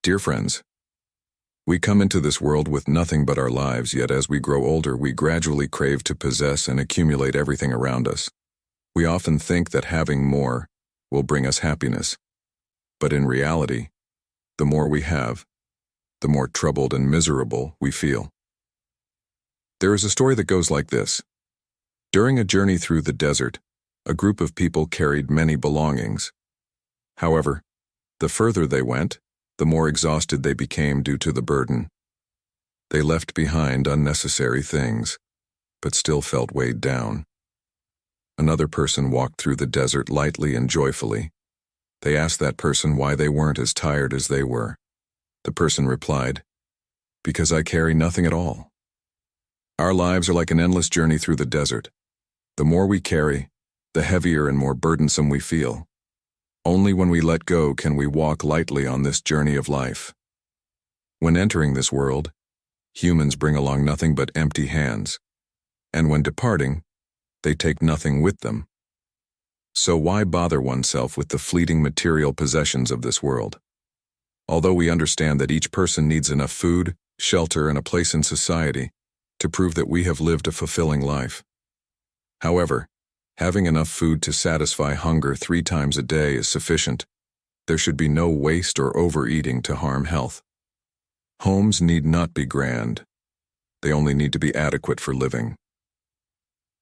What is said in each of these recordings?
Dear friends, we come into this world with nothing but our lives, yet as we grow older, we gradually crave to possess and accumulate everything around us. We often think that having more will bring us happiness. But in reality, the more we have, the more troubled and miserable we feel. There is a story that goes like this. During a journey through the desert, a group of people carried many belongings. However, the further they went, the more exhausted they became due to the burden. They left behind unnecessary things, but still felt weighed down. Another person walked through the desert lightly and joyfully. They asked that person why they weren't as tired as they were. The person replied, "Because I carry nothing at all." Our lives are like an endless journey through the desert. The more we carry, the heavier and more burdensome we feel. Only when we let go can we walk lightly on this journey of life. When entering this world, humans bring along nothing but empty hands, and when departing, they take nothing with them. So why bother oneself with the fleeting material possessions of this world? Although we understand that each person needs enough food, shelter, and a place in society to prove that we have lived a fulfilling life. However, having enough food to satisfy hunger 3 times a day is sufficient. There should be no waste or overeating to harm health. Homes need not be grand. They only need to be adequate for living.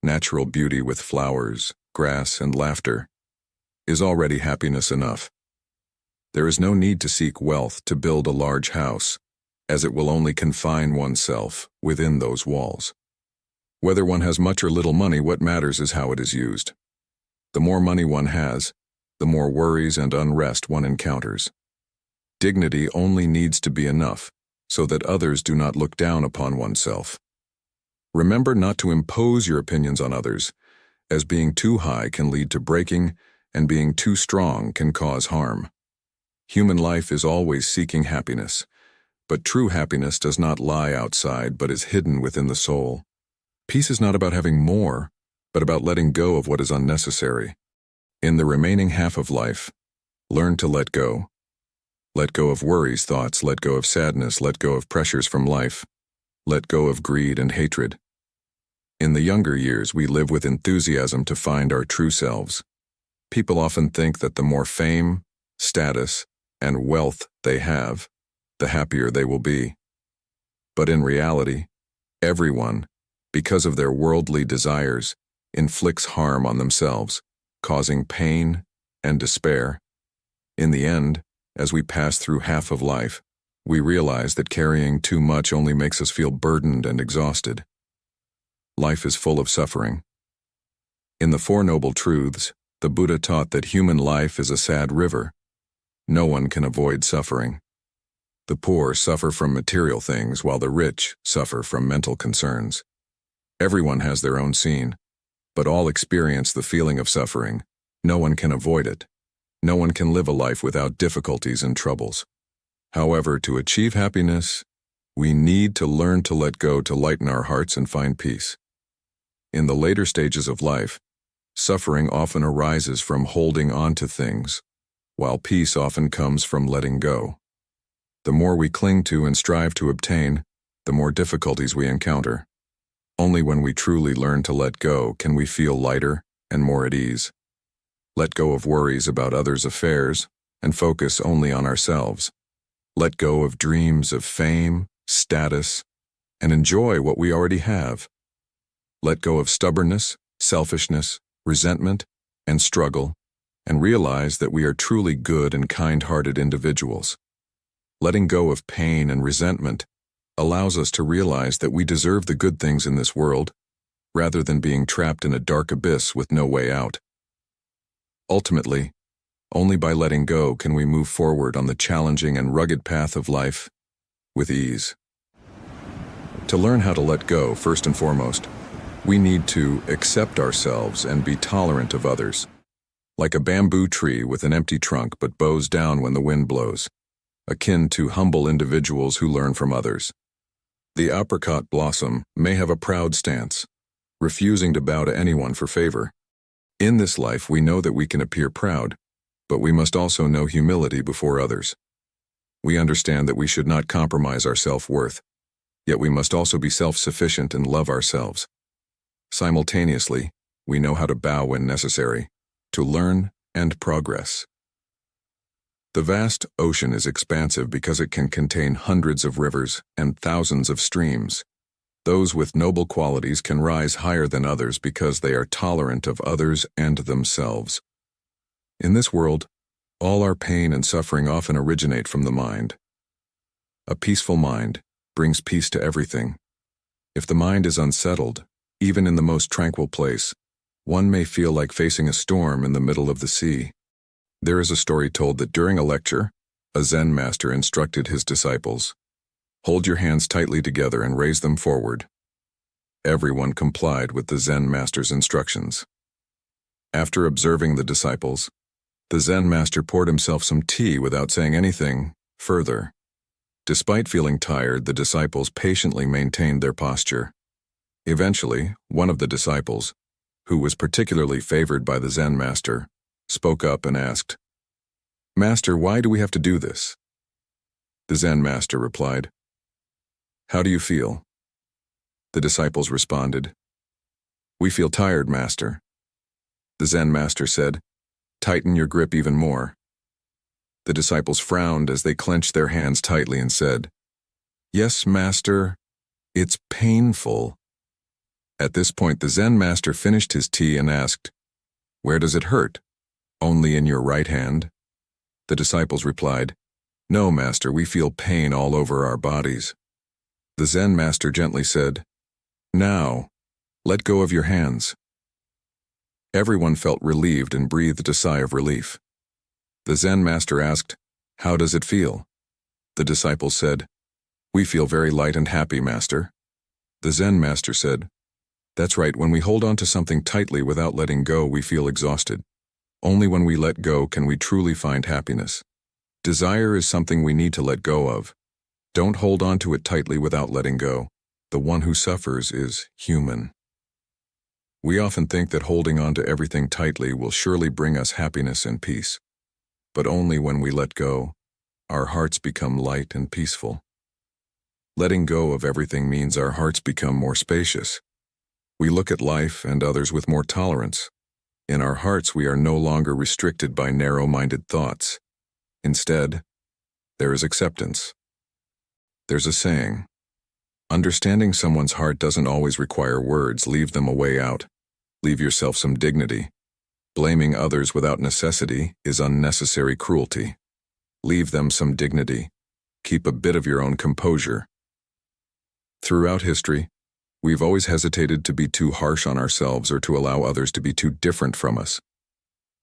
Natural beauty with flowers, grass, and laughter is already happiness enough. There is no need to seek wealth to build a large house, as it will only confine oneself within those walls. Whether one has much or little money, what matters is how it is used. The more money one has, the more worries and unrest one encounters. Dignity only needs to be enough, so that others do not look down upon oneself. Remember not to impose your opinions on others, as being too high can lead to breaking, and being too strong can cause harm. Human life is always seeking happiness, but true happiness does not lie outside but is hidden within the soul. Peace is not about having more, but about letting go of what is unnecessary. In the remaining half of life, learn to let go. Let go of worries, thoughts, let go of sadness, let go of pressures from life, let go of greed and hatred. In the younger years, we live with enthusiasm to find our true selves. People often think that the more fame, status, and wealth they have, the happier they will be. But in reality, everyone, because of their worldly desires, inflicts harm on themselves, causing pain and despair. In the end, as we pass through half of life, we realize that carrying too much only makes us feel burdened and exhausted. Life is full of suffering. In the Four Noble Truths, the Buddha taught that human life is a sad river. No one can avoid suffering. The poor suffer from material things, while the rich suffer from mental concerns. Everyone has their own scene, but all experience the feeling of suffering. No one can avoid it. No one can live a life without difficulties and troubles. However, to achieve happiness, we need to learn to let go to lighten our hearts and find peace. In the later stages of life, suffering often arises from holding on to things, while peace often comes from letting go. The more we cling to and strive to obtain, the more difficulties we encounter. Only when we truly learn to let go can we feel lighter and more at ease. Let go of worries about others' affairs and focus only on ourselves. Let go of dreams of fame, status, and enjoy what we already have. Let go of stubbornness, selfishness, resentment, and struggle, and realize that we are truly good and kind-hearted individuals. Letting go of pain and resentment allows us to realize that we deserve the good things in this world, rather than being trapped in a dark abyss with no way out. Ultimately, only by letting go can we move forward on the challenging and rugged path of life with ease. To learn how to let go, first and foremost, we need to accept ourselves and be tolerant of others. Like a bamboo tree with an empty trunk but bows down when the wind blows, akin to humble individuals who learn from others. The apricot blossom may have a proud stance, refusing to bow to anyone for favor. In this life, we know that we can appear proud, but we must also know humility before others. We understand that we should not compromise our self-worth, yet we must also be self-sufficient and love ourselves. Simultaneously, we know how to bow when necessary, to learn and progress. The vast ocean is expansive because it can contain hundreds of rivers and thousands of streams. Those with noble qualities can rise higher than others because they are tolerant of others and themselves. In this world, all our pain and suffering often originate from the mind. A peaceful mind brings peace to everything. If the mind is unsettled, even in the most tranquil place, one may feel like facing a storm in the middle of the sea. There is a story told that during a lecture, a Zen master instructed his disciples, "Hold your hands tightly together and raise them forward." Everyone complied with the Zen master's instructions. After observing the disciples, the Zen master poured himself some tea without saying anything further. Despite feeling tired, the disciples patiently maintained their posture. Eventually, one of the disciples, who was particularly favored by the Zen master, spoke up and asked, "Master, why do we have to do this?" The Zen master replied, "How do you feel?" The disciples responded, "We feel tired, Master." The Zen master said, "Tighten your grip even more." The disciples frowned as they clenched their hands tightly and said, "Yes, Master, it's painful." At this point, the Zen master finished his tea and asked, "Where does it hurt? Only in your right hand?" The disciples replied, "No, Master, we feel pain all over our bodies." The Zen master gently said, "Now, let go of your hands." Everyone felt relieved and breathed a sigh of relief. The Zen master asked, "How does it feel?" The disciples said, "We feel very light and happy, Master." The Zen master said, "That's right, when we hold on to something tightly without letting go, we feel exhausted. Only when we let go can we truly find happiness. Desire is something we need to let go of. Don't hold on to it tightly without letting go. The one who suffers is human." We often think that holding on to everything tightly will surely bring us happiness and peace. But only when we let go, our hearts become light and peaceful. Letting go of everything means our hearts become more spacious. We look at life and others with more tolerance. In our hearts, we are no longer restricted by narrow-minded thoughts. Instead, there is acceptance. There's a saying, "Understanding someone's heart doesn't always require words. Leave them a way out. Leave yourself some dignity. Blaming others without necessity is unnecessary cruelty. Leave them some dignity. Keep a bit of your own composure." Throughout history, we've always hesitated to be too harsh on ourselves or to allow others to be too different from us.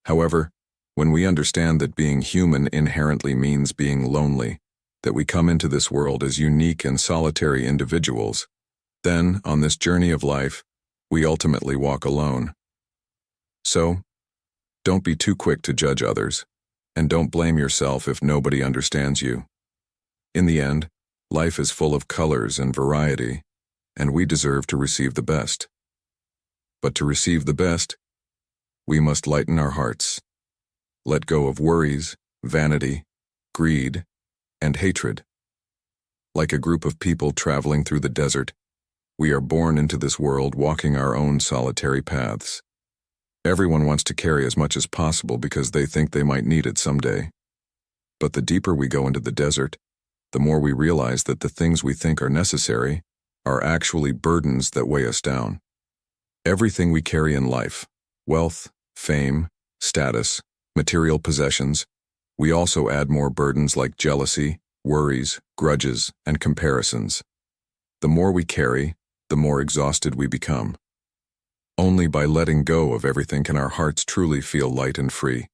However, when we understand that being human inherently means being lonely, that we come into this world as unique and solitary individuals, then, on this journey of life, we ultimately walk alone. So, don't be too quick to judge others, and don't blame yourself if nobody understands you. In the end, life is full of colors and variety, and we deserve to receive the best. But to receive the best, we must lighten our hearts, let go of worries, vanity, greed, and hatred. Like a group of people traveling through the desert, we are born into this world walking our own solitary paths. Everyone wants to carry as much as possible because they think they might need it someday. But the deeper we go into the desert, the more we realize that the things we think are necessary are actually burdens that weigh us down. Everything we carry in life, wealth, fame, status, material possessions, we also add more burdens like jealousy, worries, grudges, and comparisons. The more we carry, the more exhausted we become. Only by letting go of everything can our hearts truly feel light and free.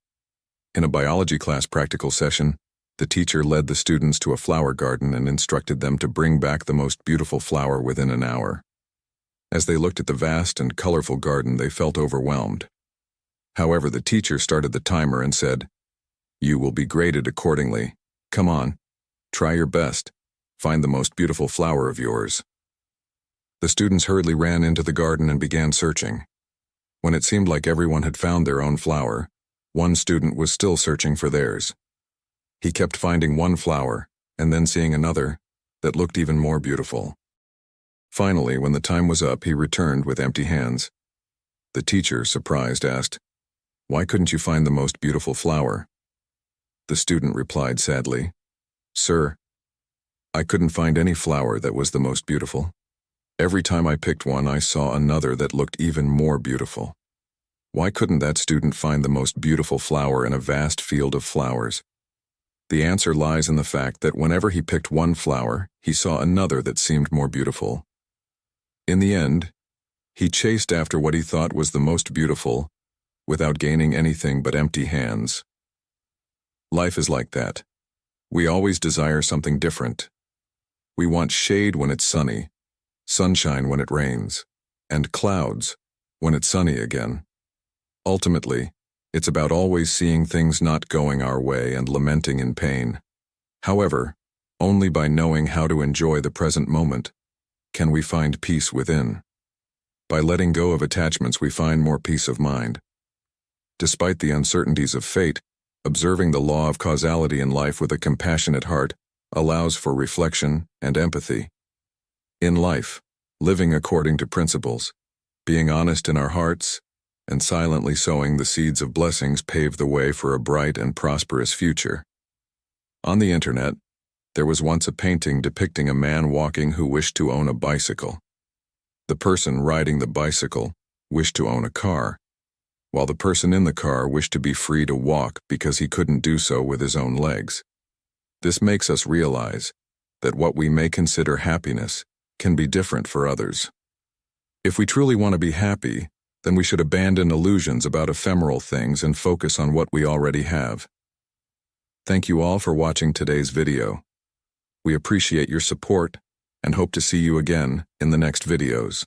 In a biology class practical session, the teacher led the students to a flower garden and instructed them to bring back the most beautiful flower within an hour. As they looked at the vast and colorful garden, they felt overwhelmed. However, the teacher started the timer and said, "You will be graded accordingly. Come on, try your best. Find the most beautiful flower of yours." The students hurriedly ran into the garden and began searching. When it seemed like everyone had found their own flower, one student was still searching for theirs. He kept finding one flower, and then seeing another that looked even more beautiful. Finally, when the time was up, he returned with empty hands. The teacher, surprised, asked, "Why couldn't you find the most beautiful flower?" The student replied sadly, "Sir, I couldn't find any flower that was the most beautiful. Every time I picked one, I saw another that looked even more beautiful. Why couldn't that student find the most beautiful flower in a vast field of flowers?" The answer lies in the fact that whenever he picked one flower, he saw another that seemed more beautiful. In the end, he chased after what he thought was the most beautiful, without gaining anything but empty hands. Life is like that. We always desire something different. We want shade when it's sunny, sunshine when it rains, and clouds when it's sunny again. Ultimately, it's about always seeing things not going our way and lamenting in pain. However, only by knowing how to enjoy the present moment can we find peace within. By letting go of attachments, we find more peace of mind. Despite the uncertainties of fate, observing the law of causality in life with a compassionate heart allows for reflection and empathy. In life, living according to principles, being honest in our hearts, and silently sowing the seeds of blessings pave the way for a bright and prosperous future. On the internet, there was once a painting depicting a man walking who wished to own a bicycle. The person riding the bicycle wished to own a car, while the person in the car wished to be free to walk because he couldn't do so with his own legs. This makes us realize that what we may consider happiness can be different for others. If we truly want to be happy, then we should abandon illusions about ephemeral things and focus on what we already have. Thank you all for watching today's video. We appreciate your support and hope to see you again in the next videos.